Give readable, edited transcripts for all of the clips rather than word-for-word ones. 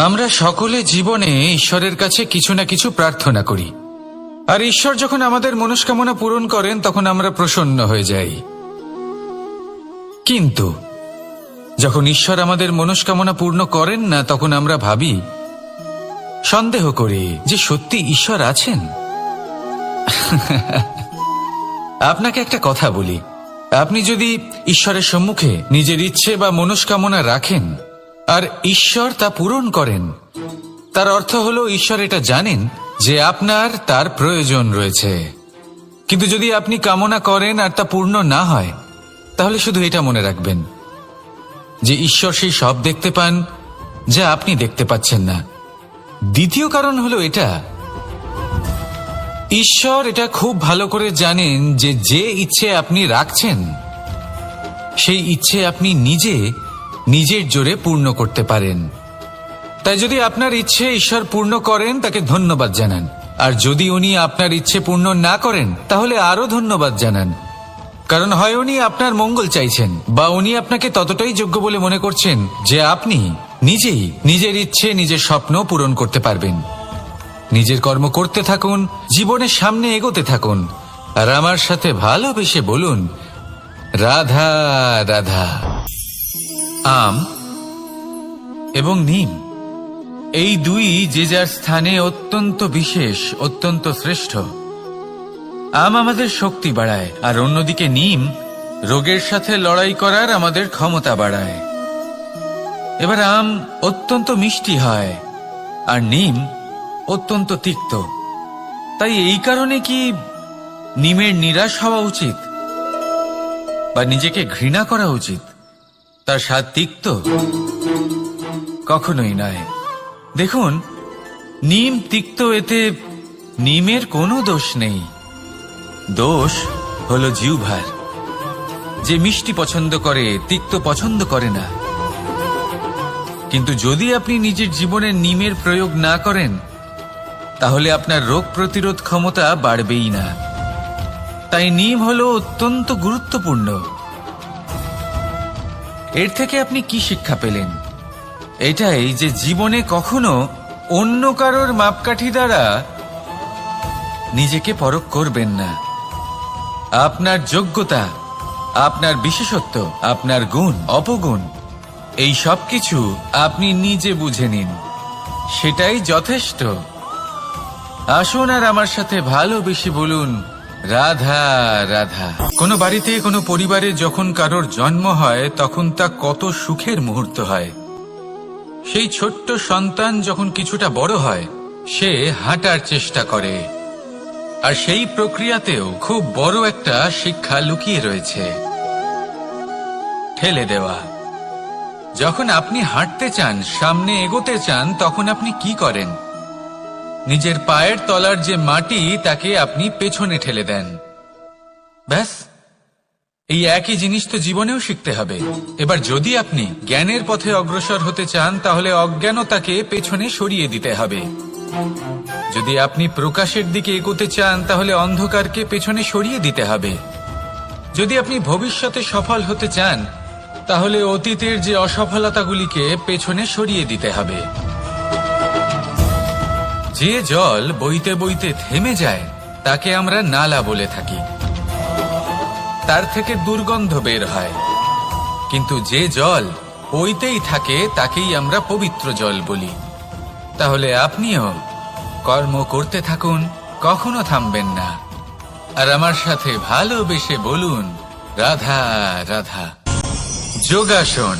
আমরা সকলে জীবনে ঈশ্বরের কাছে কিছু না কিছু প্রার্থনা করি, আর ঈশ্বর যখন আমাদের মনস্কামনা পূরণ করেন তখন আমরা প্রসন্ন হয়ে যাই। কিন্তু যখন ঈশ্বর আমাদের মনস্কামনা পূর্ণ করেন না, তখন আমরা ভাবি, সন্দেহ করি যে সত্যি ঈশ্বর আছেন। আপনাকে একটা কথা বলি, আপনি যদি ঈশ্বরের সম্মুখে নিজের ইচ্ছে বা মনস্কামনা রাখেন আর ঈশ্বর তা পূরণ করেন, তার অর্থ হলো ঈশ্বর এটা জানেন যে আপনার তার প্রয়োজন রয়েছে। কিন্তু যদি আপনি কামনা করেন আর তা পূর্ণ না হয়, তাহলে শুধু এটা মনে রাখবেন যে ঈশ্বর সেই সব দেখতে পান যা আপনি দেখতে পাচ্ছেন না। দ্বিতীয় কারণ হলো এটা, ঈশ্বর এটা খুব ভালো করে জানেন যে যে ইচ্ছে আপনি রাখছেন সেই ইচ্ছে আপনি নিজের জোরে পূর্ণ করতে পারেন। তাই যদি আপনার ইচ্ছে ঈশ্বর পূর্ণ করেন, তাকে ধন্যবাদ জানান, আর যদি উনি আপনার ইচ্ছে পূর্ণ না করেন, তাহলে আরো ধন্যবাদ জানান। কারণ হয় উনি আপনার মঙ্গল চাইছেন, বা উনি আপনাকে ততটাই যোগ্য বলে মনে করছেন যে আপনি নিজেই নিজের ইচ্ছে, নিজের স্বপ্ন পূরণ করতে পারবেন। নিজের কর্ম করতে থাকুন, জীবনের সামনে এগোতে থাকুন, আর আমার সাথে ভালোবেসে বলুন, রাধা রাধা। আম এবং নিম, এই দুই যে যার স্থানে অত্যন্ত বিশেষ, অত্যন্ত শ্রেষ্ঠ। আম আমাদের শক্তি বাড়ায়, আর অন্যদিকে নিম রোগের সাথে লড়াই করার আমাদের ক্ষমতা বাড়ায়। এবার আম অত্যন্ত মিষ্টি হয় আর নিম অত্যন্ত তিক্ত। তাই এই কারণে কি নিমের নিরাশ হওয়া উচিত বা নিজেকে ঘৃণা করা উচিত? তার স্বাদ তিক্ত? কখনোই নয়। দেখুন, নিম তিক্ত, এতে নিমের কোনো দোষ নেই। দোষ হলো জিহ্বার, যে মিষ্টি পছন্দ করে, তিক্ত পছন্দ করে না। কিন্তু যদি আপনি নিজের জীবনে নিমের প্রয়োগ না করেন, তাহলে আপনার রোগ প্রতিরোধ ক্ষমতা বাড়বেই না। তাই নিম হলো অত্যন্ত গুরুত্বপূর্ণ। এর থেকে আপনি কি শিক্ষা পেলেন? এটাই যে জীবনে কখনো অন্য কারোর মাপকাঠি দ্বারা নিজেকে পরখ করবেন না। আপনার যোগ্যতা, আপনার বিশেষত্ব, আপনার গুণ, অপগুণ, এই সব কিছু আপনি নিজে বুঝে নিন, সেটাই যথেষ্ট। আসুন আর আমার সাথে ভালোবেসে বলুন, রাধা রাধা। কোনো বাড়িতে, কোনো পরিবারে যখন কারোর জন্ম হয়, তখন তা কত সুখের মুহূর্ত হয়। সেই ছোট্ট সন্তান যখন কিছুটা বড় হয়, সে হাঁটার চেষ্টা করে, আর সেই প্রক্রিয়াতেও খুব বড় একটা শিক্ষা লুকিয়ে রয়েছে, ঠেলে দেওয়া। যখন আপনি হাঁটতে চান, সামনে এগোতে চান, তখন আপনি কি করেন? নিজের পায়ের তলার যে মাটি, তাকে আপনি পেছনে ঠেলে দেন। ব্যাস, এই একই জিনিস তো জীবনেও শিখতে হবে। এবার যদি আপনি জ্ঞানের পথে অগ্রসর হতে চান, তাহলে অজ্ঞানতাকে পেছনে সরিয়ে দিতে হবে। যদি আপনি প্রকাশের দিকে এগোতে চান, তাহলে অন্ধকারকে পেছনে সরিয়ে দিতে হবে। যদি আপনি ভবিষ্যতে সফল হতে চান, তাহলে অতীতের যে অসফলতাগুলিকে পেছনে সরিয়ে দিতে হবে। যে জল বইতে বইতে থেমে যায়, তাকে আমরা নালা বলে থাকি, তার থেকে দুর্গন্ধ বের হয়। কিন্তু যে জল বইতেই থাকে, তাকেই আমরা পবিত্র জল বলি। তাহলে আপনিও কর্ম করতে থাকুন, কখনো থামবেন না, আর আমার সাথে ভালোবেসে বলুন, রাধা রাধা। যোগাসন।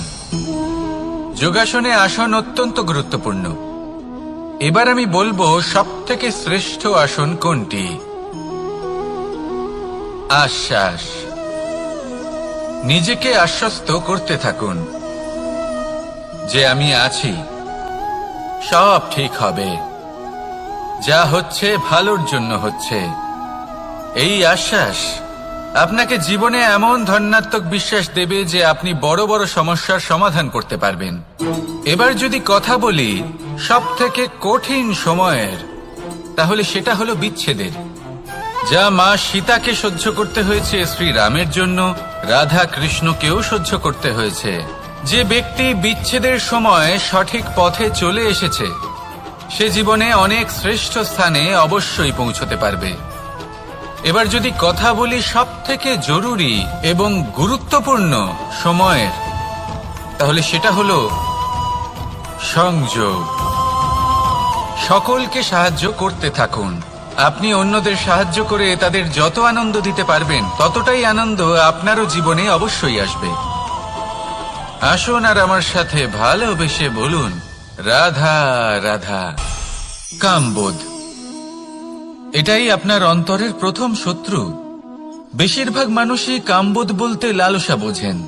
যোগাসনে আসন অত্যন্ত গুরুত্বপূর্ণ। এবার আমি বলবো সবথেকে শ্রেষ্ঠ আসন কোনটি। আশ্বাস। নিজেকে আশ্বস্ত করতে থাকুন যে আমি আছি, সব ঠিক হবে, যা হচ্ছে ভালোর জন্য হচ্ছে। এই আশ্বাস আপনাকে জীবনে এমন ধনাত্মক বিশ্বাস দেবে যে আপনি বড় বড় সমস্যার সমাধান করতে পারবেন। এবার যদি কথা বলি সবথেকে কঠিন সময়ের, তাহলে সেটা হলো বিচ্ছেদের, যা মা সীতাকে সহ্য করতে হয়েছে শ্রী রামের জন্য, রাধা কৃষ্ণকেও সহ্য করতে হয়েছে। যে ব্যক্তি বিচ্ছেদের সময় সঠিক পথে চলে এসেছে সে জীবনে অনেক শ্রেষ্ঠ স্থানে অবশ্যই পৌঁছতে পারবে। এবার যদি কথা বলি সবথেকে জরুরি এবং গুরুত্বপূর্ণ সময়ের, তাহলে সেটা হলো সংযোগ। সকলকে সাহায্য করতে থাকুন। আপনি অন্যদের সাহায্য করে তাদের যত আনন্দ দিতে পারবেন ততটাই আনন্দ আপনারও জীবনে অবশ্যই আসবে। আসুন আর আমার সাথে ভালোবেসে বলুন, রাধা রাধা। কামবোধ, এটাই আপনার অন্তরের প্রথম শত্রু। বেশিরভাগ মানুষই কামবোধ বলতে লালসা বোঝেন,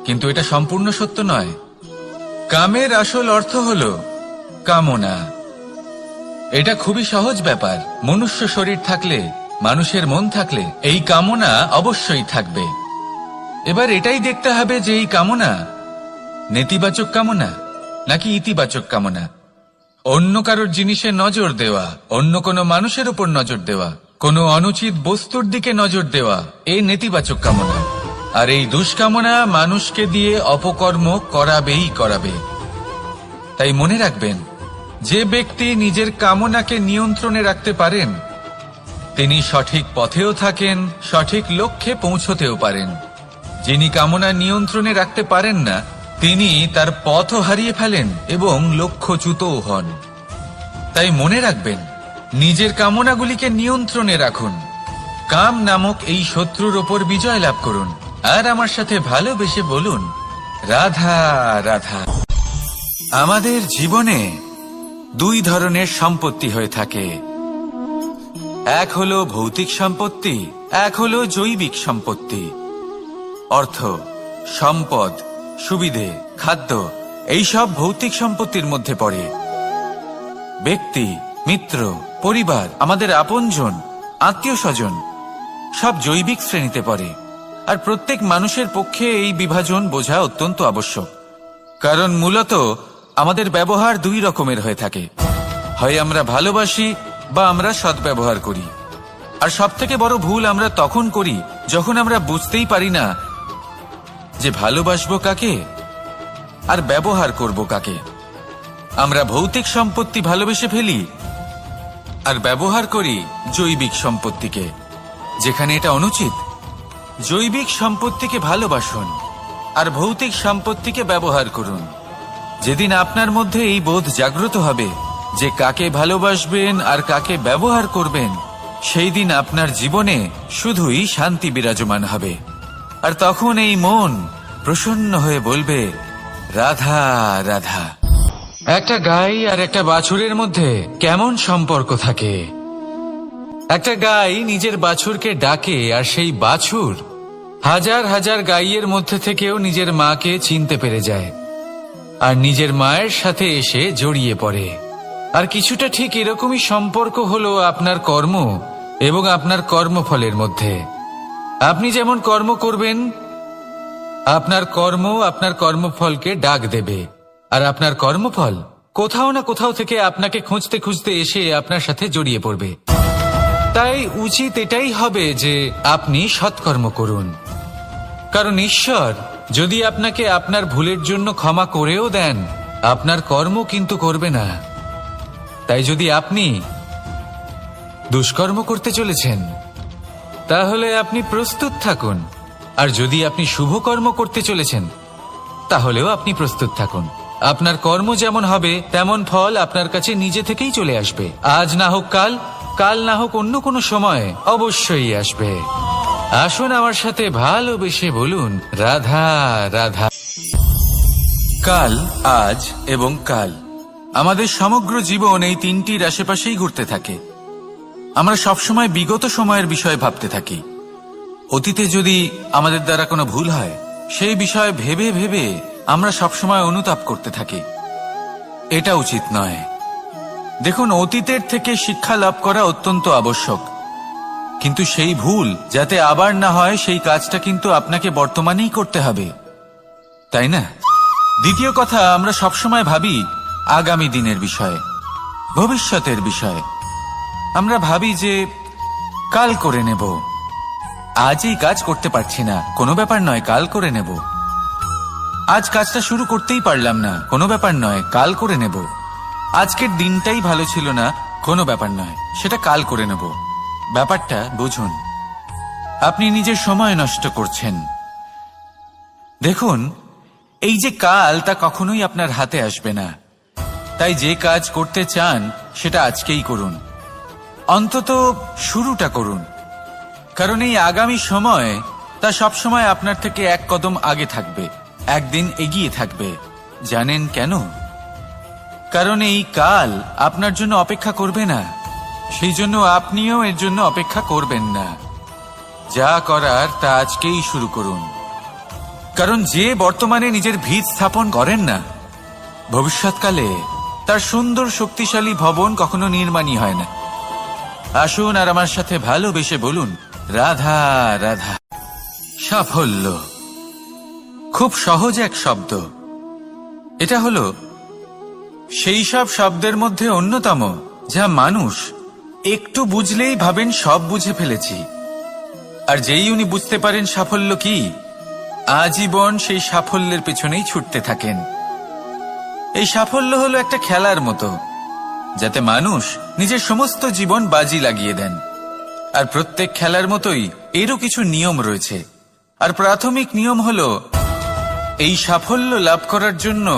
কিন্তু এটা সম্পূর্ণ সত্য নয়। কামের আসল অর্থ হল কামনা। এটা খুবই সহজ ব্যাপার। মনুষ্য শরীর থাকলে, মানুষের মন থাকলে এই কামনা অবশ্যই থাকবে। এবার এটাই দেখতে হবে যে এই কামনা নেতিবাচক কামনা নাকি ইতিবাচক কামনা। অন্য কারোর জিনিসে নজর দেওয়া, অন্য কোনো মানুষের উপর নজর দেওয়া, কোনো অনুচিত বস্তুর দিকে নজর দেওয়া, এই নেতিবাচক কামনা। আর এই দুষ্কামনা মানুষকে দিয়ে অপকর্ম করাবেই করাবে। তাই মনে রাখবেন, যে ব্যক্তি নিজের কামনাকে নিয়ন্ত্রণে রাখতে পারেন তিনি সঠিক পথেও থাকেন, সঠিক লক্ষ্যে পৌঁছতেও পারেন। যিনি কামনা নিয়ন্ত্রণে রাখতে পারেন না তিনি তার পথও হারিয়ে ফেলেন এবং লক্ষ্যচ্যুতও হন। তাই মনে রাখবেন, নিজের কামনাগুলিকে নিয়ন্ত্রণে রাখুন। কাম নামক এই শত্রুর ওপর বিজয় লাভ করুন। আর আমার সাথে ভালোবেসে বলুন, রাধা রাধা। আমাদের জীবনে দুই ধরনের সম্পত্তি হয়ে থাকে। এক হলো ভৌতিক সম্পত্তি, এক হলো জৈবিক সম্পত্তি। অর্থ, সম্পদ, সুবিধে, খাদ্য এইসব ভৌতিক সম্পত্তির মধ্যে পড়ে। ব্যক্তি, মিত্র, পরিবার, আমাদের আপনজন, আত্মীয় স্বজন সব জৈবিক শ্রেণীতে পড়ে। আর প্রত্যেক মানুষের পক্ষে এই বিভাজন বোঝা অত্যন্ত আবশ্যক। কারণ মূলত আমাদের ব্যবহার দুই রকমের হয়ে থাকে। হয় আমরা ভালোবাসি বা আমরা সদ্ব্যবহার করি। আর সবথেকে বড় ভুল আমরা তখন করি যখন আমরা বুঝতেই পারি না যে ভালোবাসবো কাকে আর ব্যবহার করব কাকে। আমরা ভৌতিক সম্পত্তি ভালোবেসে ফেলি আর ব্যবহার করি জৈবিক সম্পত্তিকে, যেখানে এটা অনুচিত। জৈবিক সম্পত্তিকে ভালোবাসুন আর ভৌতিক সম্পত্তিকে ব্যবহার করুন। যেদিন আপনার মধ্যে এই বোধ জাগ্রত হবে যে কাকে ভালোবাসবেন আর কাকে ব্যবহার করবেন, সেই দিন আপনার জীবনে শুধুই শান্তি বিরাজমান হবে। আর তখন এই মন প্রসন্ন হয়ে বলবে, রাধা রাধা। একটা গাই আর একটা বাছুরের মধ্যে কেমন সম্পর্ক থাকে? একটা গাই নিজের বাছুরকে ডাকে আর সেই বাছুর হাজার হাজার গাইয়ের মধ্যে থেকেও নিজের মাকে চিনতে পেরে যায় আর নিজের মায়ের সাথে এসে জড়িয়ে পড়ে। আর কিছুটা ঠিক এরকমই সম্পর্ক হলো আপনার কর্ম এবং আপনার কর্মফলের মধ্যে। আপনি যেমন কর্ম করবেন, আপনার কর্ম আপনার কর্মফলকে ডাক দেবে। আর আপনার কর্মফল কোথাও না কোথাও থেকে আপনাকে খুঁজতে খুঁজতে এসে আপনার সাথে জড়িয়ে পড়বে। তাই উচিত এটাই হবে যে আপনি সৎকর্ম করুন। কারণ ঈশ্বর যদি আপনাকে আপনার ভুলের জন্য ক্ষমা করেও দেন, আপনার কর্ম কিন্তু করবে না। তাই যদি আপনি দুষ্কর্ম করতে চলেছেন তাহলে আপনি প্রস্তুত থাকুন, আর যদি আপনি শুভ কর্ম করতে চলেছেন তাহলেও আপনি প্রস্তুত থাকুন। আপনার কর্ম যেমন হবে তেমন ফল আপনার কাছে নিজে থেকেই চলে আসবে। আজ না হোক কাল, কাল না হোক অন্য কোনো সময় অবশ্যই আসবে। আসুন আমার সাথে ভালোবেসে বলুন, রাধা রাধা। কাল, আজ এবং কাল। আমাদের সমগ্র জীবন এই তিনটির আশেপাশেই ঘুরতে থাকে। আমরা সবসময় বিগত সময়ের বিষয়ে ভাবতে থাকি। অতীতে যদি আমাদের দ্বারা কোনো ভুল হয় সেই বিষয়ে ভেবে ভেবে আমরা সবসময় অনুতাপ করতে থাকি। এটা উচিত নয়। দেখুন, অতীতের থেকে শিক্ষা লাভ করা অত্যন্ত আবশ্যক, কিন্তু সেই ভুল যাতে আবার না হয় সেই কাজটা কিন্তু আপনাকে বর্তমানেই করতে হবে, তাই না? দ্বিতীয় কথা, আমরা সবসময় ভাবি আগামী দিনের বিষয়ে, ভবিষ্যতের বিষয়ে। আমরা ভাবি যে কাল করে নেব, আজ এই কাজ করতে পারছি না, কোনো ব্যাপার নয়, কাল করে নেব। আজ কাজটা শুরু করতেই পারলাম না, কোনো ব্যাপার নয়, কাল করে নেব। আজকের দিনটাই ভালো ছিল না, কোনো ব্যাপার নয়, সেটা কাল করে নেব। ব্যাপারটা বুঝুন, আপনি নিজের সময় নষ্ট করছেন। দেখুন, এই যে কাল, তা কখনোই আপনার হাতে আসবে না। তাই যে কাজ করতে চান সেটা আজকেই করুন, অন্তত শুরুটা করুন। কারণ এই আগামী সময় তা সবসময় আপনার থেকে এক কদম আগে থাকবে, একদিন এগিয়ে থাকবে। জানেন কেন? কারণ এই কাল আপনার জন্য অপেক্ষা করবে না, সেই জন্য আপনিও এর জন্য অপেক্ষা করবেন না। যা করার তা আজকেই শুরু করুন। কারণ যে বর্তমানে নিজের ভিত স্থাপন করেন না, ভবিষ্যৎকালে তার সুন্দর শক্তিশালী ভবন কখনো নির্মাণই হয় না। আসুন আর আমার সাথে ভালোবেসে বলুন, রাধা রাধা। সাফল্য খুব সহজ এক শব্দ। এটা হলো সেই সব শব্দের মধ্যে অন্যতম যা মানুষ একটু বুঝলেই ভাবেন সব বুঝে ফেলেছি। আর যেই উনি বুঝতে পারেন সাফল্য কি, আজীবন সেই সাফল্যের পেছনেই ছুটতে থাকেন। এই সাফল্য হলো একটা খেলার মতো, যাতে মানুষ নিজের সমস্ত জীবন বাজি লাগিয়ে দেন। আর প্রত্যেক খেলার মতোই এরও কিছু নিয়ম রয়েছে। আর প্রাথমিক নিয়ম হলো, এই সাফল্য লাভ করার জন্য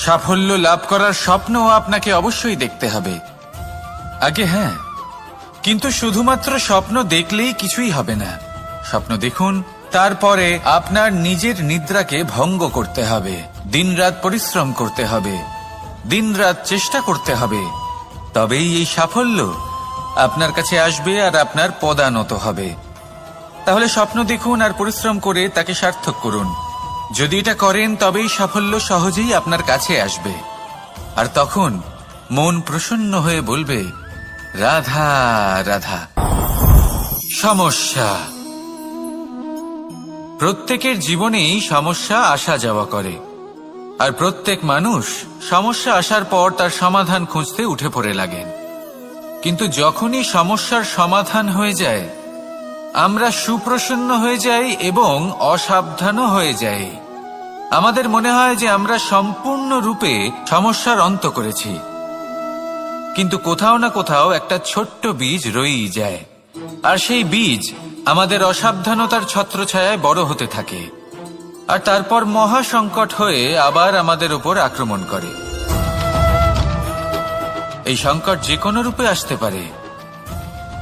সাফল্য লাভ করার স্বপ্ন আপনাকে অবশ্যই দেখতে হবে আগে। হ্যাঁ, কিন্তু শুধুমাত্র স্বপ্ন দেখলেই কিছুই হবে না। স্বপ্ন দেখুন, তারপরে আপনার নিজের নিদ্রাকে ভঙ্গ করতে হবে, দিনরাত পরিশ্রম করতে হবে, দিনরাত চেষ্টা করতে হবে। তবেই এই সাফল্য আপনার কাছে আসবে আর আপনার পদানত হবে। তাহলে স্বপ্ন দেখুন আর পরিশ্রম করে তাকে সার্থক করুন। যদি এটা করেন তবেই সাফল্য সহজেই আপনার কাছে আসবে। আর তখন মন প্রসন্ন হয়ে বলবে, রাধা রাধা। সমস্যা, প্রত্যেকের জীবনেই সমস্যা আসা যাওয়া করে। আর প্রত্যেক মানুষ সমস্যা আসার পর তার সমাধান খুঁজতে উঠে পড়ে লাগেন। কিন্তু যখনই সমস্যার সমাধান হয়ে যায়, আমরা সুপ্রসন্ন হয়ে যাই এবং অসাবধানও হয়ে যাই। আমাদের মনে হয় যে আমরা সম্পূর্ণরূপে সমস্যার অন্ত করেছি, কিন্তু কোথাও না কোথাও একটা ছোট্ট বীজ রয়েই যায়। আর সেই বীজ আমাদের অসাবধানতার ছত্রছায়ায় বড় হতে থাকে, আর তারপর মহা সংকট হয়ে আবার আমাদের উপর আক্রমণ করে। এই সংকট যে কোনো রূপে আসতে পারে,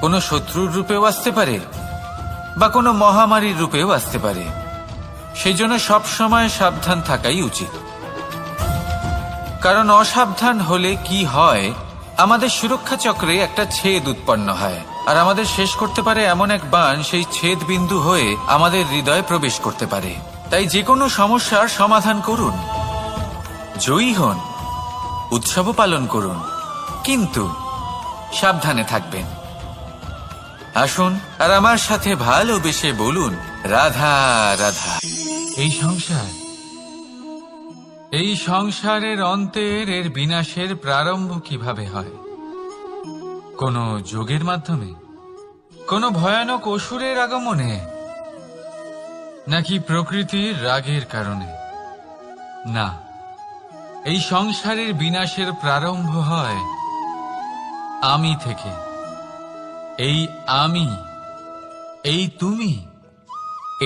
কোনো শত্রুর রূপেও আসতে পারে, বা কোনো মহামারীর রূপেও আসতে পারে। সেই জন্য সবসময় সাবধান থাকাই উচিত। কারণ অসাবধান হলে কি হয়, আমাদের সুরক্ষা চক্রে একটা ছেদ উৎপন্ন হয়, আর আমাদের শেষ করতে পারে এমন এক বাণ সেই ছেদ বিন্দু হয়ে আমাদের হৃদয়ে প্রবেশ করতে পারে। তাই যে কোনো সমস্যার সমাধান করুন, জয়ী হন, উৎসব পালন করুন, কিন্তু সাবধানে থাকবেন। আসুন আর আমার সাথে ভালোবেসে বলুন, রাধা রাধা। এই সংসারের অন্তের এর বিনাশের প্রারম্ভ কিভাবে হয়? কোনো যোগের মাধ্যমে, কোনো ভয়ানক অসুরের আগমনে, নাকি প্রকৃতির রাগের কারণে? না, এই সংসারের বিনাশের প্রারম্ভ হয় আমি থেকে। এই আমি, এই তুমি,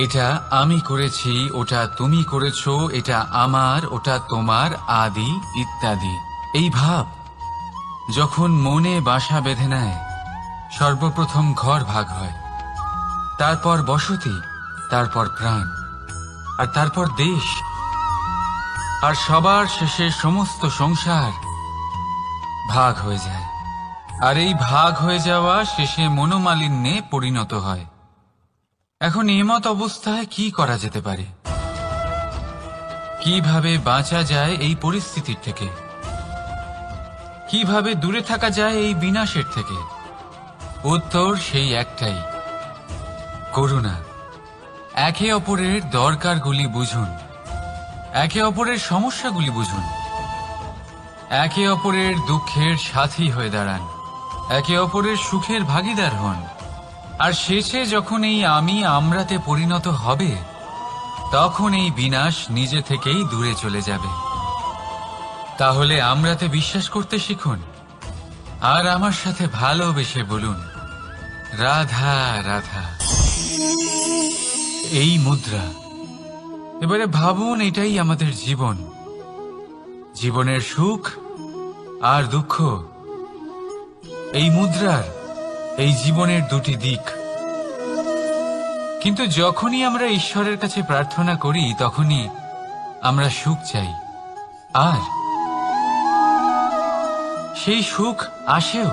এটা আমি করেছি, ওটা তুমি করেছো, এটা আমার, ওটা তোমার, আদি ইত্যাদি। এই ভাব যখন মনে বাসা বেঁধে নেয়, সর্বপ্রথম ঘর ভাগ হয়, তারপর বসতি, তারপর প্রাণ, আর তারপর দেশ, আর সবার শেষে সমস্ত সংসার ভাগ হয়ে যায়। আর এই ভাগ হয়ে যাওয়া শেষে মনোমালিন্যে পরিণত হয়। এখন এমত অবস্থায় কি করা যেতে পারে? কিভাবে বাঁচা যায় এই পরিস্থিতির থেকে? কিভাবে দূরে থাকা যায় এই বিনাশের থেকে? উত্তর সেই একটাই, করুণা। একে অপরের দরকারগুলি বুঝুন, একে অপরের সমস্যাগুলি বুঝুন, একে অপরের দুঃখের সাথী হয়ে দাঁড়ান, একে অপরের সুখের ভাগীদার হন। আর শেষে যখন এই আমি আমরাতে পরিণত হবে, তখন এই বিনাশ নিজে থেকেই দূরে চলে যাবে। তাহলে আমরাতে বিশ্বাস করতে শিখুন আর আমার সাথে ভালোবেসে বলুন, রাধা রাধা। এই মুদ্রা, এবারে ভাবুন এটাই আমাদের জীবন, জীবনের সুখ আর দুঃখ। এই মুদ্রার এই জীবনের দুটি দিক। কিন্তু যখনই আমরা ঈশ্বরের কাছে প্রার্থনা করি তখনই আমরা সুখ চাই, আর সেই সুখ আসেও।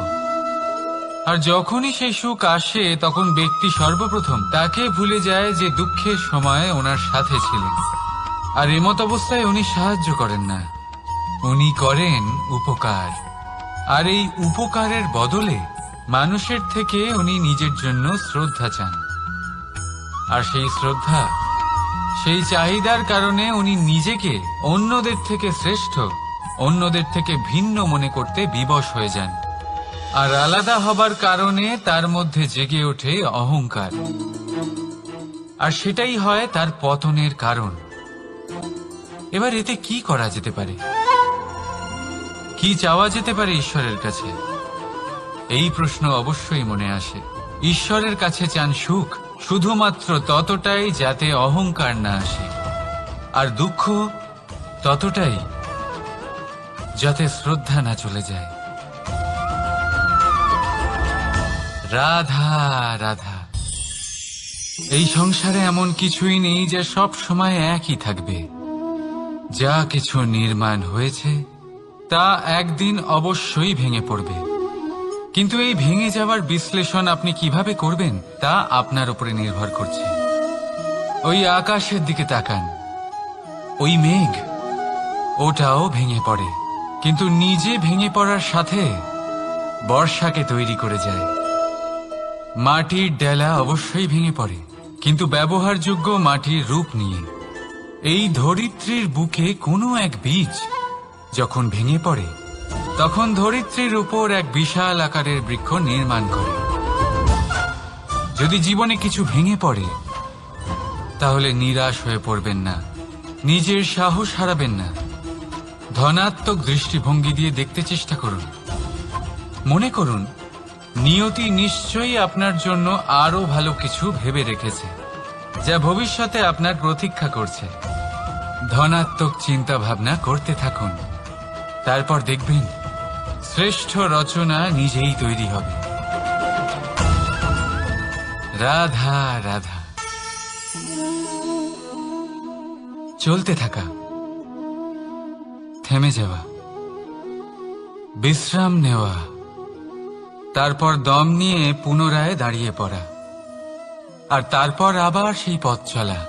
আর যখনই সেই সুখ আসে তখন ব্যক্তি সর্বপ্রথম তাকে ভুলে যায় যে দুঃখের সময় ওনার সাথে ছিলেন। আর এমত অবস্থায় উনি সাহায্য করেন না, উনি করেন উপকার। আর এই উপকারের বদলে মানুষের থেকে উনি নিজের জন্য শ্রদ্ধা চান। আর সেই শ্রদ্ধা, সেই চাহিদার কারণে উনি নিজেকে অন্যদের থেকে শ্রেষ্ঠ, অন্যদের থেকে ভিন্ন মনে করতে বিবশ হয়ে যান। আর আলাদা হবার কারণে তার মধ্যে জেগে ওঠে অহংকার, আর সেটাই হয় তার পতনের কারণ। এবার এতে কি করা যেতে পারে, কি চাওয়া যেতে পারে ঈশ্বরের কাছে? এই প্রশ্ন অবশ্যই মনে আসে। ঈশ্বরের কাছে চান সুখ, শুধুমাত্র ততটাই যাতে অহংকার না আসে, আর দুঃখ ততটাই যাতে শ্রদ্ধা না চলে যায়। রাধা রাধা। এই সংসারে এমন কিছুই নেই যা সব সময় একই থাকবে। যা কিছু নির্মাণ হয়েছে তা একদিন অবশ্যই ভেঙে পড়বে। কিন্তু এই ভেঙে যাওয়ার বিশ্লেষণ আপনি কিভাবে করবেন তা আপনার উপরে নির্ভর করছে। ওই আকাশের দিকে তাকান, ওই মেঘ, ওটাও ভেঙে পড়ে, কিন্তু নিজে ভেঙে পড়ার সাথে বর্ষাকে তৈরি করে যায়। মাটির ডেলা অবশ্যই ভেঙে পড়ে, কিন্তু ব্যবহারযোগ্য মাটির রূপ নিয়ে। এই ধরিত্রীর বুকে কোনো এক বীজ যখন ভেঙে পড়ে তখন ধরিত্রীর উপর এক বিশাল আকারের বৃক্ষ নির্মাণ করে। যদি জীবনে কিছু ভেঙে পড়ে তাহলে নিরাশ হয়ে পড়বেন না, নিজের সাহস হারাবেন না। ধনাত্মক দৃষ্টিভঙ্গি দিয়ে দেখতে চেষ্টা করুন। মনে করুন নিয়তি নিশ্চয়ই আপনার জন্য আরো ভালো কিছু ভেবে রেখেছে, যা ভবিষ্যতে আপনার প্রতীক্ষা করছে। ধনাত্মক চিন্তা ভাবনা করতে থাকুন, তারপর দেখবেন শ্রেষ্ঠ রচনা নিজেই তৈরি হবে। রাধা রাধা। চলতে থাকা, থেমে যাওয়া, বিশ্রাম নেওয়া, তারপর দম নিয়ে পুনরায় দাঁড়িয়ে পড়া, আর তারপর আবার সেই পথ চলা।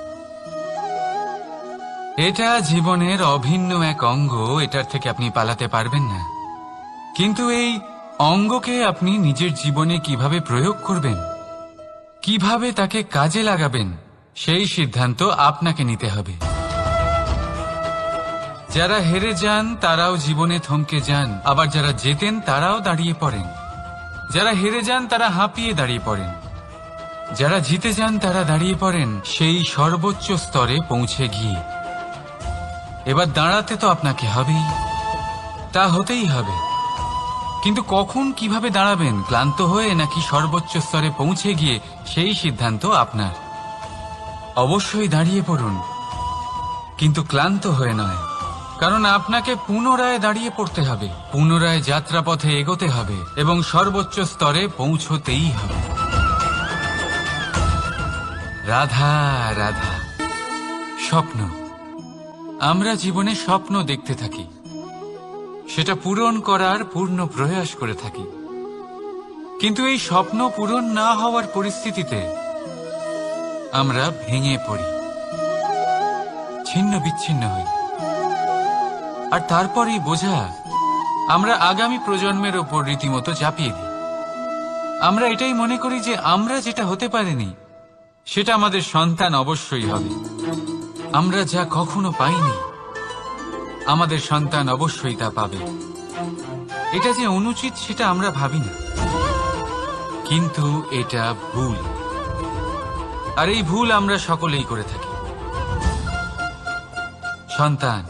এটা জীবনের অভিন্ন এক অঙ্গ, এটার থেকে আপনি পালাতে পারবেন না। কিন্তু এই অঙ্গকে আপনি নিজের জীবনে কিভাবে প্রয়োগ করবেন, কিভাবে তাকে কাজে লাগাবেন, সেই সিদ্ধান্ত আপনাকে নিতে হবে। যারা হেরে যান তারাও জীবনে থমকে যান, আবার যারা জেতেন তারাও দাঁড়িয়ে পড়েন। যারা হেরে যান তারা হাঁপিয়ে দাঁড়িয়ে পড়েন, যারা জিতে যান তারা দাঁড়িয়ে পড়েন সেই সর্বোচ্চ স্তরে পৌঁছে গিয়ে। এবার দাঁড়াতে তো আপনাকে হবেই, তা হতেই হবে। কিন্তু কখন, কিভাবে দাঁড়াবেন, ক্লান্ত হয়ে নাকি সর্বোচ্চ স্তরে পৌঁছে গিয়ে, সেই সিদ্ধান্ত আপনার। অবশ্যই দাঁড়িয়ে পড়ুন, কিন্তু ক্লান্ত হয়ে নয়, কারণ আপনাকে পুনরায় দাঁড়িয়ে পড়তে হবে, পুনরায় যাত্রাপথে এগোতে হবে এবং সর্বোচ্চ স্তরে পৌঁছতেই হবে। রাধা রাধা। স্বপ্ন, আমরা জীবনে স্বপ্ন দেখতে থাকি, সেটা পূরণ করার পূর্ণ প্রয়াস করে থাকি। কিন্তু এই স্বপ্ন পূরণ না হওয়ার পরিস্থিতিতে আমরা ভেঙে পড়ি, ছিন্ন বিচ্ছিন্ন হই, আর তারপরই বোঝা আমরা আগামী প্রজন্মের ওপর রীতিমতো চাপিয়ে দিই। আমরা এটাই মনে করি যে আমরা যেটা হতে পারিনি সেটা আমাদের সন্তান অবশ্যই হবে। আমরা যা কখনো পাইনি আমাদের সন্তান অবশ্যই তা পাবে। এটা যে অনুচিত সেটা আমরা ভাবি না, কিন্তু এটা ভুল। আর এই ভুল আমরা সকলেই করে থাকি। সন্তান,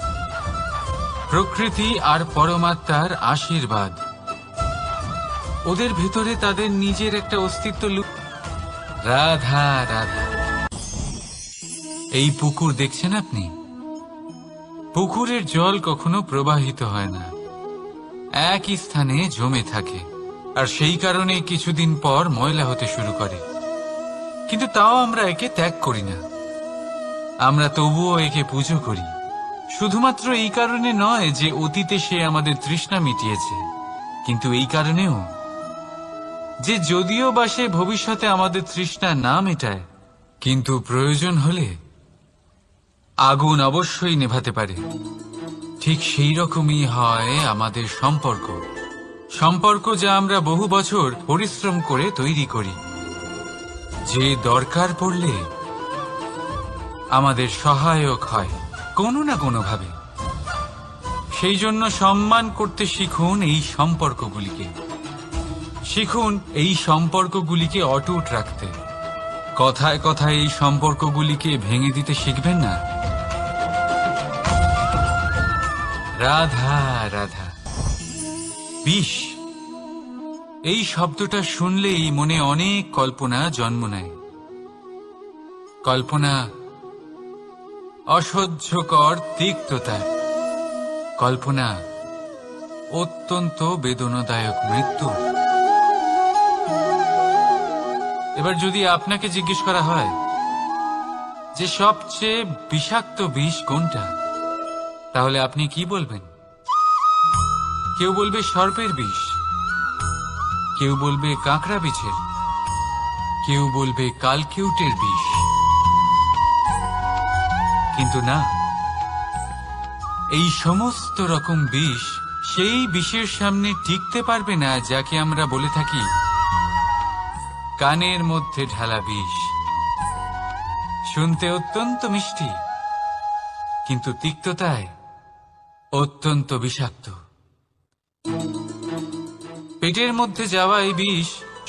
প্রকৃতি আর পরমাত্মার আশীর্বাদ। ওদের ভেতরে তাদের নিজের একটা অস্তিত্ব। রাধা রাধা। এই পুকুর দেখছেন আপনি? পুকুরের জল কখনো প্রবাহিত হয় না, একই স্থানে জমে থাকে, আর সেই কারণে কিছুদিন পর ময়লা হতে শুরু করে। কিন্তু তাও আমরা একে ত্যাগ করি না, আমরা তবুও একে পুজো করি। শুধুমাত্র এই কারণে নয় যে অতীতে সে আমাদের তৃষ্ণা মিটিয়েছে, কিন্তু এই কারণেও যে যদিও বা সে ভবিষ্যতে আমাদের তৃষ্ণা না মেটায়, কিন্তু প্রয়োজন হলে আগুন অবশ্যই নেভাতে পারে। ঠিক সেই রকমই হয় আমাদের সম্পর্ক, সম্পর্ক যা আমরা বহু বছর পরিশ্রম করে তৈরি করি, যে দরকার পড়লে আমাদের সহায়ক হয় কোনো না কোনোভাবে। সেই জন্য সম্মান করতে শিখুন এই সম্পর্কগুলিকে, শিখুন এই সম্পর্কগুলিকে অটুট রাখতে। কথায় কথায় এই সম্পর্কগুলিকে ভেঙে দিতে শিখবেন না। রাধা রাধা। বিষ, এই শব্দটা শুনলেই মনে অনেক কল্পনা জন্ম নেয়। কল্পনা অসহ্যকর তিক্ততা, কল্পনা অত্যন্ত বেদনাদায়ক মৃত্যু। এবার যদি আপনাকে জিজ্ঞেস করা হয় যে সবচেয়ে বিষাক্ত বিষ কোনটা, তাহলে আপনি কি বলবেন? কেউ বলবে সর্পের বিষ, কেউ বলবে কাঁকড়া বিছের, কেউ বলবে কালকিউটের বিষ। কিন্তু না, এই সমস্ত রকম বিষ সেই বিষের সামনে টিকতে পারবে না যাকে আমরা বলে থাকি কানের মধ্যে ঢালা বিষ। শুনতে অত্যন্ত মিষ্টি, কিন্তু তিক্ততায় অত্যন্ত বিষাক্ত। পেটের মধ্যে যাওয়া এই বিষ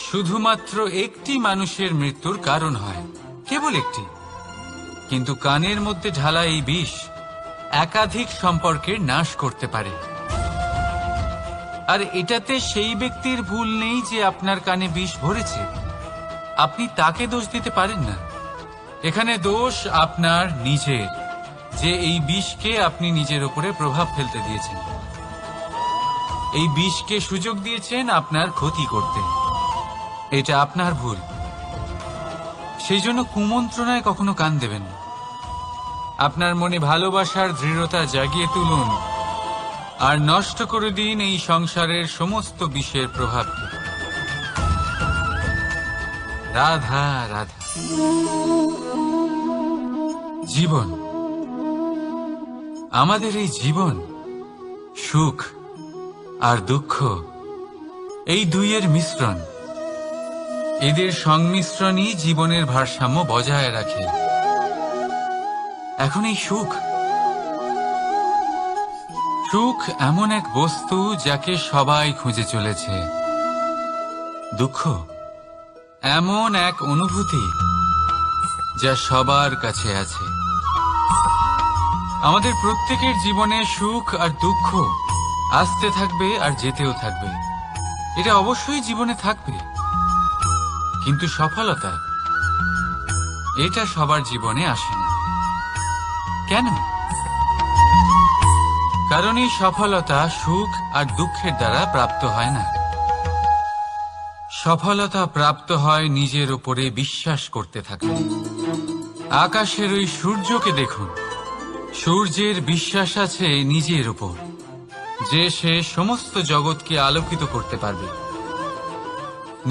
শুধুমাত্র একটি মানুষের মৃত্যুর কারণ হয়, কেবল একটি। কিন্তু কানের মধ্যে ঢালা এই বিষ একাধিক সম্পর্কের নাশ করতে পারে। আর এটাতে সেই ব্যক্তির ভুল নেই যে আপনার কানে বিষ ভরেছে, আপনি তাকে দোষ দিতে পারেন না। এখানে দোষ আপনার নিজের, যে এই বিষকে আপনি নিজের উপরে প্রভাব ফেলতে দিয়েছেন, এই বিষকে সুযোগ দিয়েছেন আপনার ক্ষতি করতে। এটা আপনার ভুল। সেই জন্য কুমন্ত্রণায় কখনো কান দেবেন না। আপনার মনে ভালোবাসার দৃঢ়তা জাগিয়ে তুলুন আর নষ্ট করে দিন এই সংসারের সমস্ত বিষের প্রভাবকে। রাধা রাধা। জীবন, আমাদের এই জীবন সুখ আর দুঃখ, এই দুইয়ের মিশ্রণ। এদের সংমিশ্রণই জীবনের ভারসাম্য বজায় রাখে। এখন এই সুখ, সুখ এমন এক বস্তু যাকে সবাই খুঁজে চলেছে। দুঃখ এমন এক অনুভূতি যা সবার কাছে আছে। আমাদের প্রত্যেকের জীবনে সুখ আর দুঃখ আসতে থাকবে আর যেতেও থাকবে, এটা অবশ্যই জীবনে থাকবে। কিন্তু সফলতা, এটা সবার জীবনে আসে না। কেন? কারণ এই সফলতা সুখ আর দুঃখের দ্বারা প্রাপ্ত হয় না। সফলতা প্রাপ্ত হয় নিজের উপরে বিশ্বাস করতে থাকলে। আকাশের ওই সূর্যকে দেখুন, সূর্যের বিশ্বাস আছে নিজের উপর যে সে সমস্ত জগৎকে আলোকিত করতে পারবে,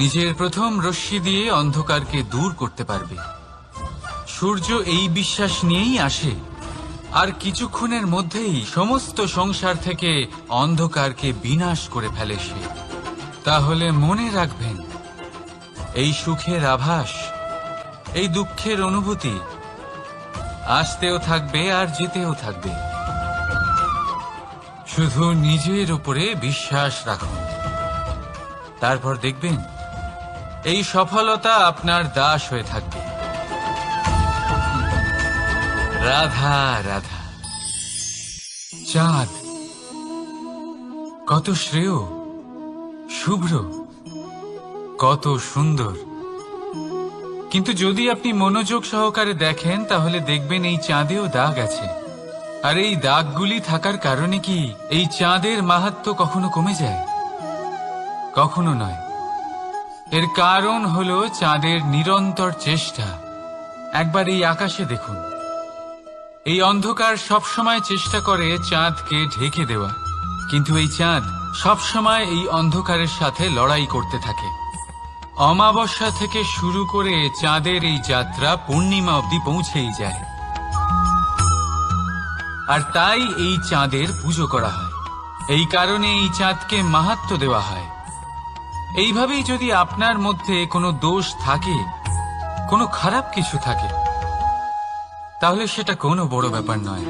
নিজের প্রথম রশ্মি দিয়ে অন্ধকারকে দূর করতে পারবে। সূর্য এই বিশ্বাস নিয়েই আসে, আর কিছুক্ষণের মধ্যেই সমস্ত সংসার থেকে অন্ধকারকে বিনাশ করে ফেলে সে। তাহলে মনে রাখবেন, এই সুখের আভাস, এই দুঃখের অনুভূতি আসতেও থাকবে আর যেতেও থাকবে। শুধু নিজের উপরে বিশ্বাস রাখুন, তারপর দেখবেন এই সফলতা আপনার দাস হয়ে থাকবে। রাধা রাধা। চাঁদ কত শ্রেয়, শুভ্র, কত সুন্দর। কিন্তু যদি আপনি মনোযোগ সহকারে দেখেন তাহলে দেখবেন এই চাঁদেও দাগ আছে। আর এই দাগগুলি থাকার কারণে কি এই চাঁদের মাহাত্ম্য কখনো কমে যায়? কখনো নয়। এর কারণ হলো চাঁদের নিরন্তর চেষ্টা। একবার এই আকাশে দেখুন, এই অন্ধকার সবসময় চেষ্টা করে চাঁদকে ঢেকে দেওয়া, কিন্তু এই চাঁদ সবসময় এই অন্ধকারের সাথে লড়াই করতে থাকে। অমাবস্যা থেকে শুরু করে চাঁদের এই যাত্রা পূর্ণিমা অবধি পৌঁছেই যায়। আর তাই এই চাঁদের পুজো করা হয়, এই কারণে এই চাঁদকে মাহাত্ম্য দেওয়া হয়। এইভাবেই যদি আপনার মধ্যে কোনো দোষ থাকে, কোনো খারাপ কিছু থাকে, তাহলে সেটা কোনো বড় ব্যাপার নয়।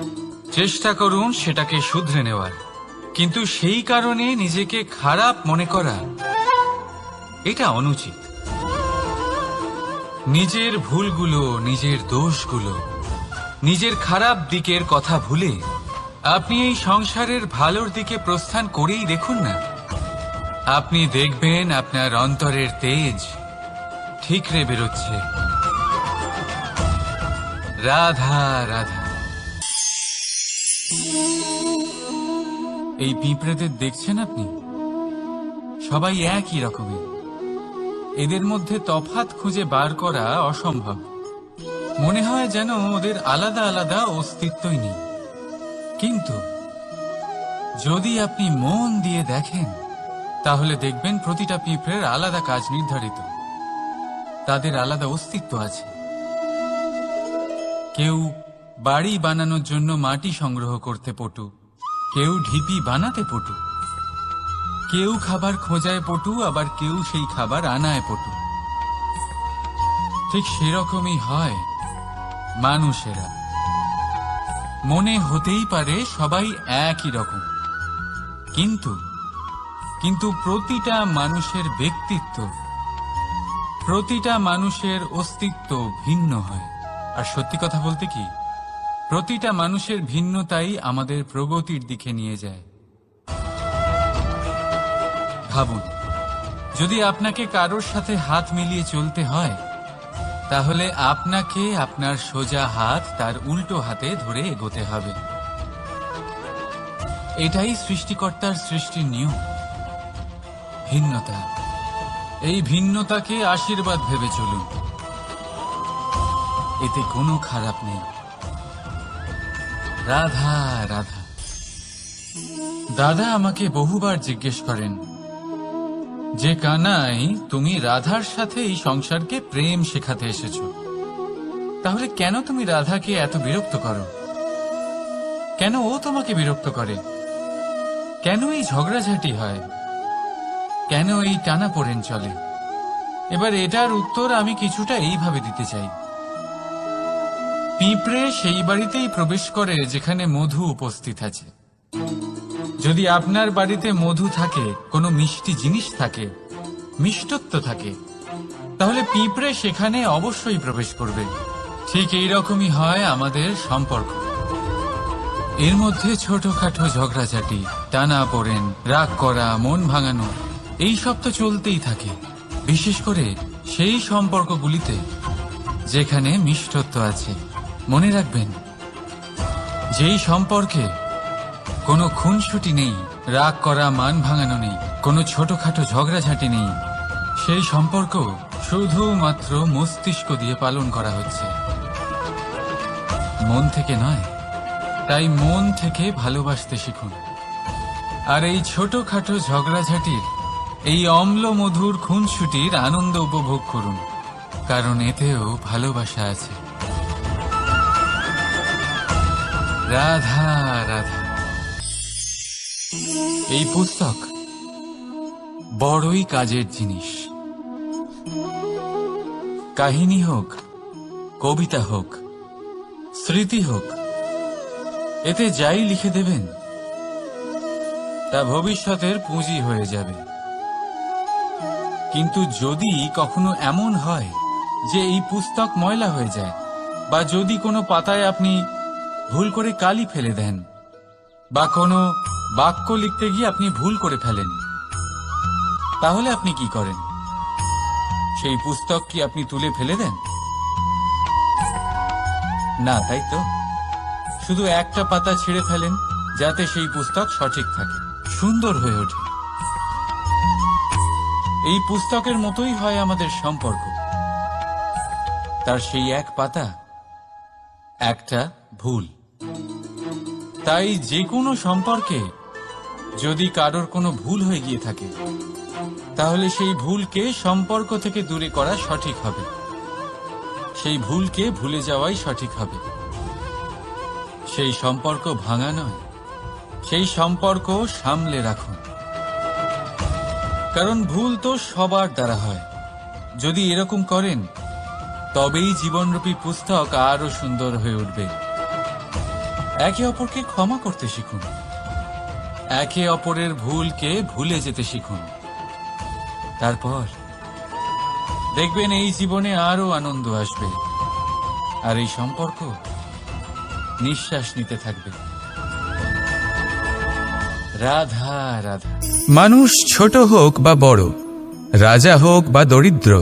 চেষ্টা করুন সেটাকে শুধরে নেওয়ার, কিন্তু সেই কারণে নিজেকে খারাপ মনে করা এটা অনুচিত। নিজের ভুলগুলো, নিজের দোষগুলো, নিজের খারাপ দিকের কথা ভুলে আপনি এই সংসারের ভালোর দিকে প্রস্থান করেই দেখুন না। আপনি দেখবেন আপনার অন্তরের তেজ ঠিকরে বেরোচ্ছে। রাধা রাধা। এই পিঁপড়েদের দেখছেন আপনি? সবাই একই রকমের। এদের মধ্যে তফাৎ খুঁজে বার করা অসম্ভব। মনে হয় যেন ওদের আলাদা আলাদা অস্তিত্বই নেই। কিন্তু যদি আপনি মন দিয়ে দেখেন তাহলে দেখবেন প্রতিটা পিঁপড়ের আলাদা কাজ নির্ধারিত, তাদের আলাদা অস্তিত্ব আছে। কেউ বাড়ি বানানোর জন্য মাটি সংগ্রহ করতে পটু, কেউ ঢিপি বানাতে পটু, কেউ খাবার খোঁজায় পটু, আবার কেউ সেই খাবার আনায় পটু। ঠিক সেরকমই হয় মানুষেরা। মনে হতেই পারে সবাই একই রকম, কিন্তু প্রতিটা মানুষের ব্যক্তিত্ব, প্রতিটা মানুষের অস্তিত্ব ভিন্ন হয়। আর সত্যি কথা বলতে কি, প্রতিটা মানুষের ভিন্নতাই আমাদের প্রগতির দিকে নিয়ে যায়। ভাবুন, যদি আপনাকে কারোর সাথে হাত মিলিয়ে চলতে হয়, তাহলে আপনাকে আপনার সোজা হাত তার উল্টো হাতে ধরে এগোতে হবে। এটাই সৃষ্টিকর্তার সৃষ্টির নিয়ম। ভিন্নতা, এই ভিন্নতাকে আশীর্বাদ ভেবে চলুন, এতে কোনো খারাপ নেই। রাধা রাধা। দাদা আমাকে বহুবার জিজ্ঞেস করেন যে কানাই, তুমি রাধার সাথে এই সংসারকে প্রেম শেখাতে এসেছো, তাহলে কেন তুমি রাধাকে এত বিরক্ত করো? কেন ও তোমাকে বিরক্ত করে? কেন এই ঝগড়াঝাটি হয়? কেন এই টানাপোড়েন চলে? এবার এটার উত্তর আমি কিছুটা এইভাবে দিতে চাই। পিঁপড়ে সেই বাড়িতেই প্রবেশ করে যেখানে মধু উপস্থিত আছে। যদি আপনার বাড়িতে মধু থাকে, কোনো মিষ্টি জিনিস থাকে, মিষ্টত্ব থাকে, তাহলে পিঁপড়ে সেখানে অবশ্যই প্রবেশ করবে। ঠিক এইরকমই হয় আমাদের সম্পর্ক। এর মধ্যে ছোটখাটো ঝগড়াঝাটি, টানাপোড়েন, রাগ করা, মন ভাঙানো, এই সব তো চলতেই থাকে, বিশেষ করে সেই সম্পর্কগুলিতে যেখানে মিষ্টত্ব আছে। মনে রাখবেন, যেই সম্পর্কে কোনো খুনসুটি নেই, রাগ করা, মান ভাঙানো নেই, কোনো ছোটখাটো ঝগড়াঝাটি নেই, সেই সম্পর্ক শুধুমাত্র মস্তিষ্ক দিয়ে পালন করা হচ্ছে, মন থেকে নয়। তাই মন থেকে ভালোবাসতে শিখুন। আর এই ছোটখাটো ঝগড়াঝাটির, এই অম্ল মধুর খুনসুটির আনন্দ উপভোগ করুন, কারণ এতেও ভালোবাসা আছে। রাধা রাধা। এই পুস্তক বড়ই কাজের জিনিস। কাহিনী হোক, কবিতা হোক, স্মৃতি হোক, এতে যাই লিখে দেবেন তা ভবিষ্যতের পুঁজি হয়ে যাবে। কিন্তু যদি কখনো এমন হয় যে এই পুস্তক ময়লা হয়ে যায়, বা যদি কোনো পাতায় আপনি ভুল করে কালি ফেলে দেন, বা কোনো বাক্য লিখতে গিয়ে আপনি ভুল করে ফেলেন, তাহলে আপনি কি করেন? সেই পুস্তক কি আপনি তুলে ফেলে দেন? না, তাই তো। শুধু একটা পাতা ছিঁড়ে ফেলেন যাতে সেই পুস্তক সঠিক থাকে, সুন্দর হয়ে ওঠে। এই পুস্তকের মতোই হয় আমাদের সম্পর্ক। তার সেই এক পাতা, একটা ভুল। তাই যে কোনো সম্পর্কে যদি কারোর কোনো ভুল হয়ে গিয়ে থাকে, তাহলে সেই ভুলকে সম্পর্ক থেকে দূরে করা সঠিক হবে। সেই ভুলকে ভুলে যাওয়াই সঠিক হবে। সেই সম্পর্ক ভাঙা নয়, সেই সম্পর্ক সামলে রাখুন। কারণ ভুল তো সবার দ্বারা হয়। যদি এরকম করেন, তবেই জীবনরূপী পুস্তক আরো সুন্দর হয়ে উঠবে। একে অপরকে ক্ষমা করতে শিখুন। একে অপরের ভুলকে ভুলে যেতে শিখুন। তারপর দেখবেন এই জীবনে আরো আনন্দ আসবে, আর এই সম্পর্ক নিঃশ্বাস নিতে থাকবে। রাধা রাধা। মানুষ ছোট হোক বা বড়, রাজা হোক বা দরিদ্র,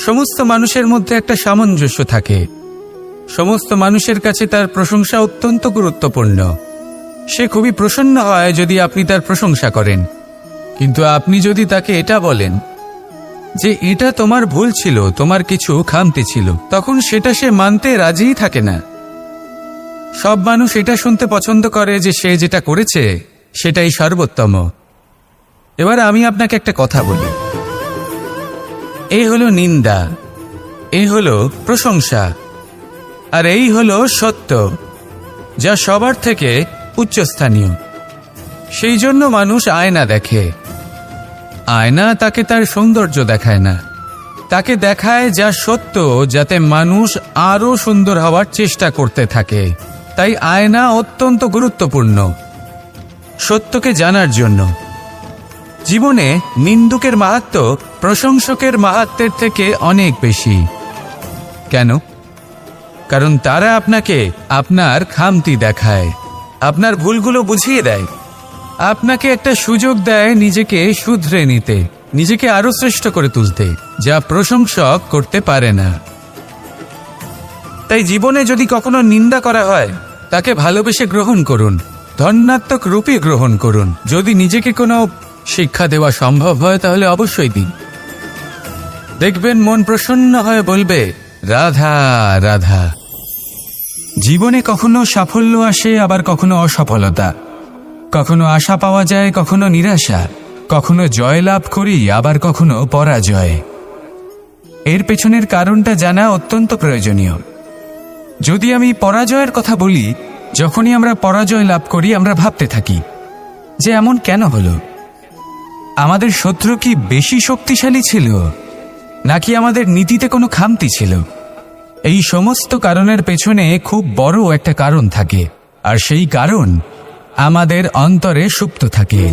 সমস্ত মানুষের মধ্যে একটা সামঞ্জস্য থাকে। সমস্ত মানুষের কাছে তার প্রশংসা অত্যন্ত গুরুত্বপূর্ণ। সে খুবই প্রসন্ন হয় যদি আপনি তার প্রশংসা করেন। কিন্তু আপনি যদি তাকে এটা বলেন যে এটা তোমার ভুল ছিল, তোমার কিছু খামতি ছিল, তখন সেটা সে মানতে রাজিই থাকে না। সব মানুষ এটা শুনতে পছন্দ করে যে সে যেটা করেছে সেটাই সর্বোত্তম। এবার আমি আপনাকে একটা কথা বলি। এই হলো নিন্দা, এই হলো প্রশংসা, আর এই হলো সত্য, যা সবার থেকে উচ্চস্থানীয়। সেই জন্য মানুষ আয়না দেখে। আয়না তাকে তার সৌন্দর্য দেখায় না, তাকে দেখায় যা সত্য, যাতে মানুষ আরো সুন্দর হওয়ার চেষ্টা করতে থাকে। তাই আয়না অত্যন্ত গুরুত্বপূর্ণ সত্যকে জানার জন্য। জীবনে নিন্দুকের মাহাত্ম্য প্রশংসকের মাহাত্ম্যের থেকে অনেক বেশি। কেন? কারণ তারা আপনাকে আপনার খামতি দেখায়, আপনার ভুলগুলো বুঝিয়ে দেয়, আপনাকে একটা সুযোগ দেয় নিজেকে শুধরে নিতে, নিজেকে আরো শ্রেষ্ঠ করে তুলতে, যা প্রশংসক করতে পারে না। তাই জীবনে যদি কখনো নিন্দা করা হয়, তাকে ভালোবেসে গ্রহণ করুন, ধন্যাত্মক রূপে গ্রহণ করুন। যদি নিজেকে কোনো শিক্ষা দেওয়া সম্ভব হয় তাহলে অবশ্যই দিন। দেখবেন মন প্রসন্ন হয়ে বলবে, রাধা রাধা। জীবনে কখনো সাফল্য আসে, আবার কখনো অসফলতা, কখনো আশা পাওয়া যায়, কখনো নিরাশা, কখনো জয় লাভ করি, আবার কখনো পরাজয়। এর পেছনের কারণটা জানা অত্যন্ত প্রয়োজনীয়। যদি আমি পরাজয়ের কথা বলি, যখনই আমরা পরাজয় লাভ করি আমরা ভাবতে থাকি যে এমন কেন হলো? আমাদের শত্রু কি বেশি শক্তিশালী ছিল, নাকি আমাদের নীতিতে কোনো খামতি ছিল? এই সমস্ত কারণের পেছনে খুব বড় একটা কারণ থাকে, আর সেই কারণ আমাদের অন্তরে সুপ্ত থাকে।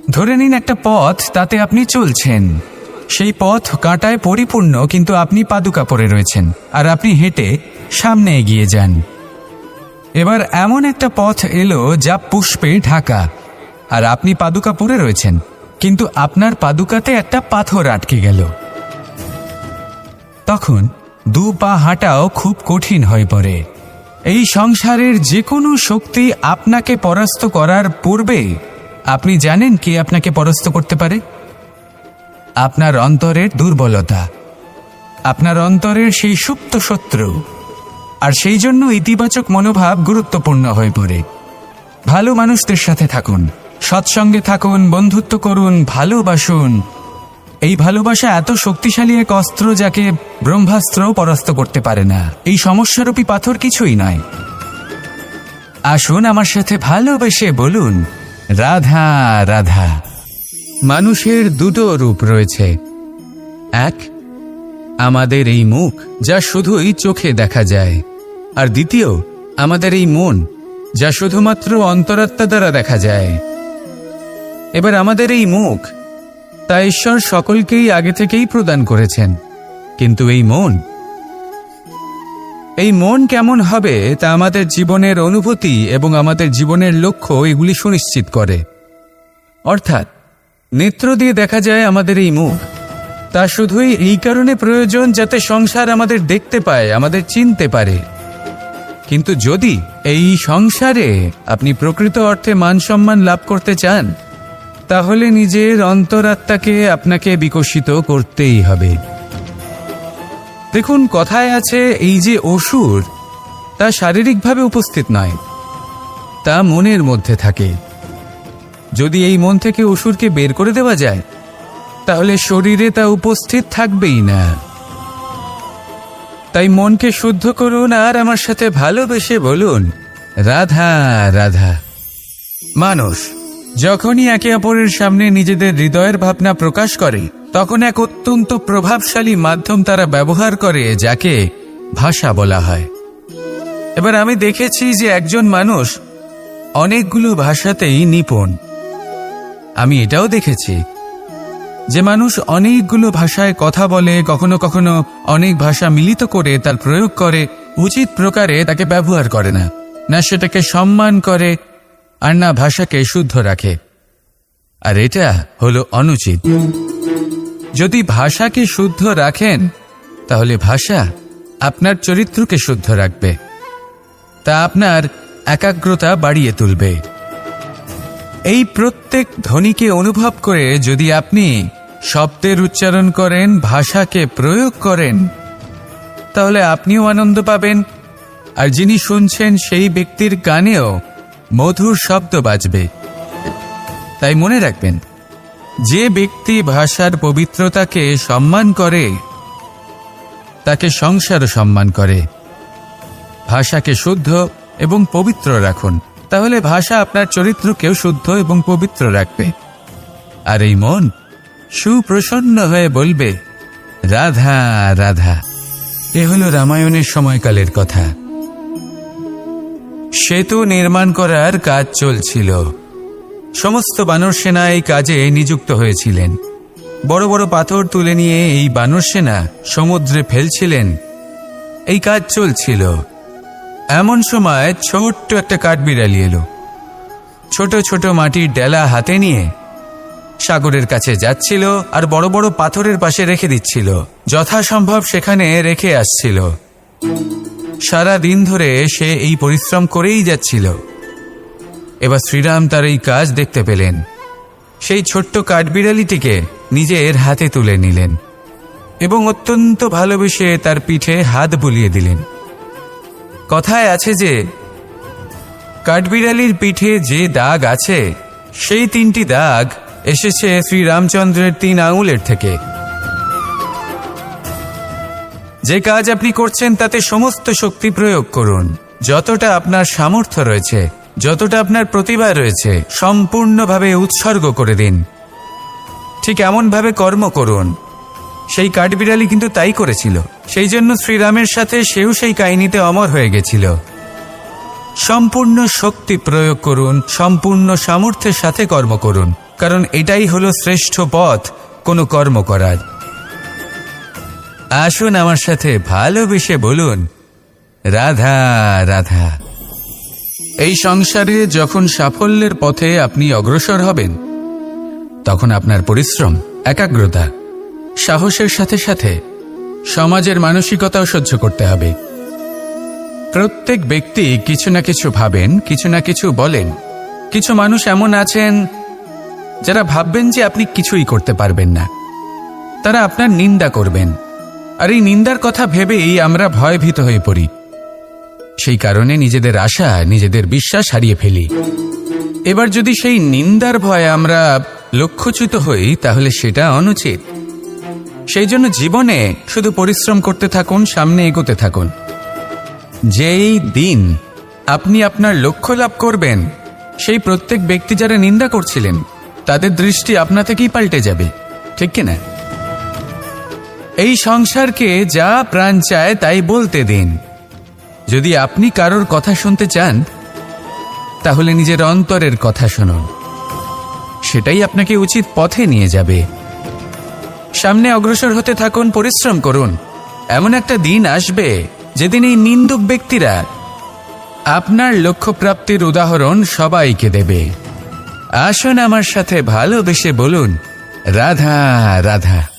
ধরে নিন একটা পথ, তাতে আপনি চলছেন। সেই পথ কাঁটায় পরিপূর্ণ, কিন্তু আপনি পাদুকা পরে রয়েছেন, আর আপনি হেঁটে সামনে এগিয়ে যান। এবার এমন একটা পথ এলো যা পুষ্পে ঢাকা, আর আপনি পাদুকা পরে রয়েছেন, কিন্তু আপনার পাদুকাতে একটা পাথর আটকে গেল। তখন দু পা হাঁটাও খুব কঠিন হয়ে পড়ে। এই সংসারের যে কোনো শক্তি আপনাকে পরাস্ত করার পূর্বে আপনি জানেন কে আপনাকে পরাস্ত করতে পারে? আপনার অন্তরের দুর্বলতা, আপনার অন্তরের সেই সুপ্ত শত্রু। আর সেই জন্য ইতিবাচক মনোভাব গুরুত্বপূর্ণ হয়ে পড়ে। ভালো মানুষদের সাথে থাকুন, সৎসঙ্গে থাকুন, বন্ধুত্ব করুন, ভালোবাসুন। এই ভালোবাসা এত শক্তিশালী এক অস্ত্র যাকে ব্রহ্মাস্ত্র পরাস্ত করতে পারে না। এই সমস্যারূপী পাথর কিছুই নয়। আসুন আমার সাথে ভালোবেসে বলুন, রাধা রাধা। মানুষের দুটো রূপ রয়েছে। এক, আমাদের এই মুখ, যা শুধুই চোখে দেখা যায়, আর দ্বিতীয় আমাদের এই মন, যা শুধুমাত্র অন্তরাত্মা দ্বারা দেখা যায়। এবার আমাদের এই মুখ, তা ঈশ্বর সকলকেই আগে থেকেই প্রদান করেছেন, কিন্তু এই মন, এই মন কেমন হবে তা আমাদের জীবনের অনুভূতি এবং আমাদের জীবনের লক্ষ্য এগুলি সুনিশ্চিত করে। অর্থাৎ নেত্র দিয়ে দেখা যায় আমাদের এই মুখ, তা শুধুই এই কারণে প্রয়োজন যাতে সংসার আমাদের দেখতে পায়, আমাদের চিনতে পারে। কিন্তু যদি এই সংসারে আপনি প্রকৃত অর্থে মান সম্মান লাভ করতে চান, তাহলে নিজের অন্তরাত্মাকে আপনাকে বিকশিত করতেই হবে। দেখুন, কথায় আছে এই যে অসুর, তা শারীরিকভাবে উপস্থিত নয়, তা মনের মধ্যে থাকে। যদি এই মন থেকে অসুরকে বের করে দেওয়া যায়, তাহলে শরীরে তা উপস্থিত থাকবেই না। তাই মনকে শুদ্ধ করুন আর আমার সাথে ভালোবেসে বলুন, রাধা রাধা। মানুষ যখনই একে অপরের সামনে নিজেদের হৃদয়ের ভাবনা প্রকাশ করে, তখন এক অত্যন্ত প্রভাবশালী মাধ্যম তারা ব্যবহার করে, যাকে ভাষা বলা হয়। এবার আমি দেখেছি যে একজন মানুষ অনেকগুলো ভাষাতেই নিপুণ। আমি এটাও দেখেছি যে মানুষ অনেকগুলো ভাষায় কথা বলে, কখনো কখনো অনেক ভাষা মিলিত করে তার প্রয়োগ করে, উচিত প্রকারে তাকে ব্যবহার করে না, না সেটাকে সম্মান করে, আর না ভাষাকে শুদ্ধ রাখে। আর এটা হলো অনুচিত। যদি ভাষাকে শুদ্ধ রাখেন, তাহলে ভাষা আপনার চরিত্রকে শুদ্ধ রাখবে, তা আপনার একাগ্রতা বাড়িয়ে তুলবে। এই প্রত্যেক ধ্বনিকে অনুভব করে যদি আপনি শব্দের উচ্চারণ করেন, ভাষাকে প্রয়োগ করেন, তাহলে আপনিও আনন্দ পাবেন, আর যিনি শুনছেন সেই ব্যক্তির কানেও মধুর শব্দ বাজবে। তাই মনে রাখবেন, যে ব্যক্তি ভাষার পবিত্রতাকে সম্মান করে, তাকে সংসারও সম্মান করে। ভাষাকে শুদ্ধ এবং পবিত্র রাখুন, তাহলে ভাষা আপনার চরিত্রকেও শুদ্ধ এবং পবিত্র রাখবে। আর এই মন সুপ্রসন্ন হয়ে বলবে, রাধা রাধা। এ হলো রামায়ণের সময়কালের কথা। সেতু নির্মাণ করার কাজ চলছিল। সমস্ত বানর সেনা এই কাজে নিযুক্ত হয়েছিলেন। বড় বড় পাথর তুলে নিয়ে এই বানর সেনা সমুদ্রে ফেলছিলেন। এই কাজ চলছিল। এমন সময় ছোট্ট একটা কাঠবিড়ালি এলো। ছোট ছোট মাটির ডেলা হাতে নিয়ে সাগরের কাছে যাচ্ছিল, আর বড় বড় পাথরের পাশে রেখে দিচ্ছিল, যথাসম্ভব সেখানে রেখে আসছিল। সারা দিন ধরে সে এই পরিশ্রম করেই যাচ্ছিল। এবার শ্রীরাম তার এই কাজ দেখতে পেলেন। সেই ছোট্ট কাঠবিড়ালিটিকে নিজের হাতে তুলে নিলেন এবং অত্যন্ত ভালোবেসে তার পিঠে হাত বুলিয়ে দিলেন। কথায় আছে যে কাঠবিড়ালির পিঠে যে দাগ আছে, সেই 3টি দাগ এসেছে শ্রীরামচন্দ্রের 3 আঙুলের থেকে। যে কাজ আপনি করছেন তাতে সমস্ত শক্তি প্রয়োগ করুন। যতটা আপনার সামর্থ্য রয়েছে, যতটা আপনার প্রতিভা রয়েছে, সম্পূর্ণভাবে উৎসর্গ করে দিন। ঠিক এমনভাবে কর্ম করুন। সেই কাঠবিড়ালি কিন্তু তাই করেছিল। সেই জন্য শ্রীরামের সাথে সেও সেই কাহিনীতে অমর হয়ে গেছিল। সম্পূর্ণ শক্তি প্রয়োগ করুন, সম্পূর্ণ সামর্থ্যের সাথে কর্ম করুন, কারণ এটাই হলো শ্রেষ্ঠ পথ কোনো কর্ম করার। আসুন আমার সাথে ভালোবেসে বলুন, রাধা রাধা। এই সংসারে যখন সাফল্যের পথে আপনি অগ্রসর হবেন, তখন আপনার পরিশ্রম, একাগ্রতা, সাহসের সাথে সাথে সমাজের মানসিকতাও সহ্য করতে হবে। প্রত্যেক ব্যক্তি কিছু না কিছু ভাবেন, কিছু না কিছু বলেন। কিছু মানুষ এমন আছেন যারা ভাববেন যে আপনি কিছুই করতে পারবেন না। তারা আপনার নিন্দা করবেন, আর এই নিন্দার কথা ভেবেই আমরা ভয়ভীত হয়ে পড়ি। সেই কারণে নিজেদের আশা, নিজেদের বিশ্বাস হারিয়ে ফেলি। এবার যদি সেই নিন্দার ভয়ে আমরা লক্ষ্যচ্যুত হই, তাহলে সেটা অনুচিত। সেই জন্য জীবনে শুধু পরিশ্রম করতে থাকুন, সামনে এগোতে থাকুন। যেই দিন আপনি আপনার লক্ষ্য লাভ করবেন, সেই প্রত্যেক ব্যক্তি যারা নিন্দা করছিলেন, তাদের দৃষ্টি আপনা থেকেই পাল্টে যাবে, ঠিক কিনা? এই সংসারকে যা প্রাণ চায় তাই বলতে দিন। যদি আপনি কারোর কথা শুনতে চান, তাহলে নিজের অন্তরের কথা শুনুন। সেটাই আপনাকে উচিত পথে নিয়ে যাবে। সামনে অগ্রসর হতে থাকুন, পরিশ্রম করুন। এমন একটা দিন আসবে যেদিন এই নিন্দুক ব্যক্তিরা আপনার লক্ষ্যপ্রাপ্তির উদাহরণ সবাইকে দেবে। আসুন আমার সাথে ভালোবেসে বলুন, রাধা রাধা।